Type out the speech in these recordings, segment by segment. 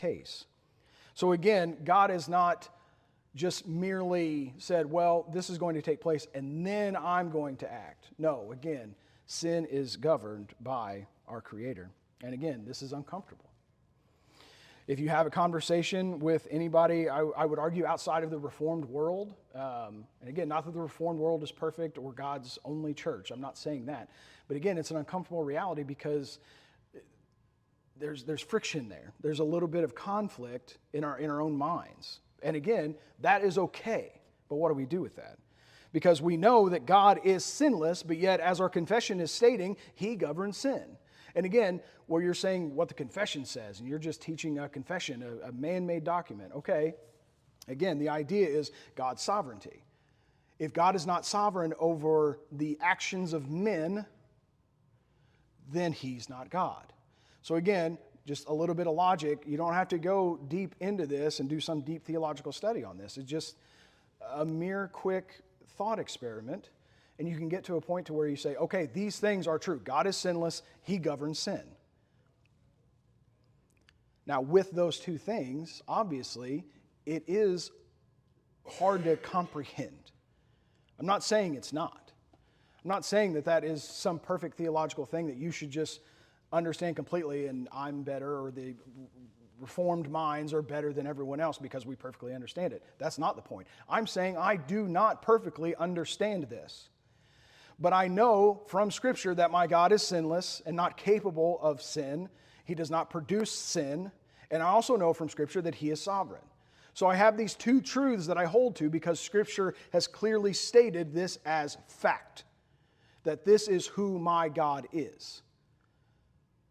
case. So again, God has not just merely said, well, this is going to take place and then I'm going to act. No, again, sin is governed by our Creator. And again, this is uncomfortable. If you have a conversation with anybody, I would argue outside of the Reformed world, and again, not that the Reformed world is perfect or God's only church. I'm not saying that. But again, it's an uncomfortable reality because there's friction there. There's a little bit of conflict in our own minds. And again, that is okay. But what do we do with that? Because we know that God is sinless, but yet, as our confession is stating, He governs sin. And again, where you're saying what the confession says, and you're just teaching a confession, a man-made document. Okay, again, the idea is God's sovereignty. If God is not sovereign over the actions of men, then He's not God. So again, just a little bit of logic. You don't have to go deep into this and do some deep theological study on this. It's just a mere quick thought experiment. And you can get to a point to where you say, okay, these things are true. God is sinless. He governs sin. Now, with those two things, obviously, it is hard to comprehend. I'm not saying it's not. I'm not saying that that is some perfect theological thing that you should just understand completely and I'm better or the Reformed minds are better than everyone else because we perfectly understand it. That's not the point. I'm saying I do not perfectly understand this. But I know from Scripture that my God is sinless and not capable of sin. He does not produce sin. And I also know from Scripture that He is sovereign. So I have these two truths that I hold to because Scripture has clearly stated this as fact, that this is who my God is.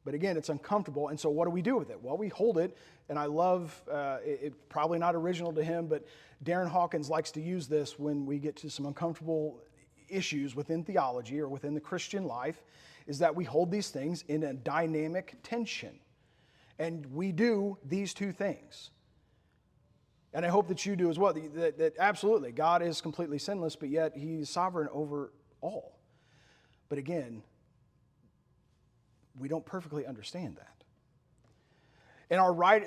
But again, it's uncomfortable, and so what do we do with it? Well, we hold it, and I love, it probably not original to him, but Darren Hawkins likes to use this when we get to some uncomfortable issues within theology or within the Christian life, is that we hold these things in a dynamic tension. And we do these two things. And I hope that you do as well, that absolutely, God is completely sinless, but yet He's sovereign over all. But again, we don't perfectly understand that. And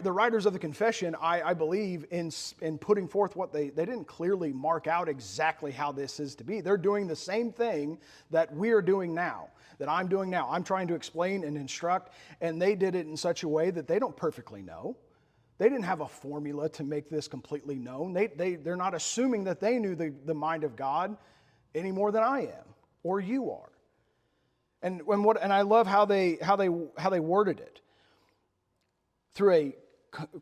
the writers of the confession, I believe, in putting forth what they didn't clearly mark out exactly how this is to be. They're doing the same thing that we are doing now, that I'm doing now. I'm trying to explain and instruct, and they did it in such a way that they don't perfectly know. They didn't have a formula to make this completely known. They're not assuming that they knew the mind of God any more than I am or you are. And I love how they worded it through a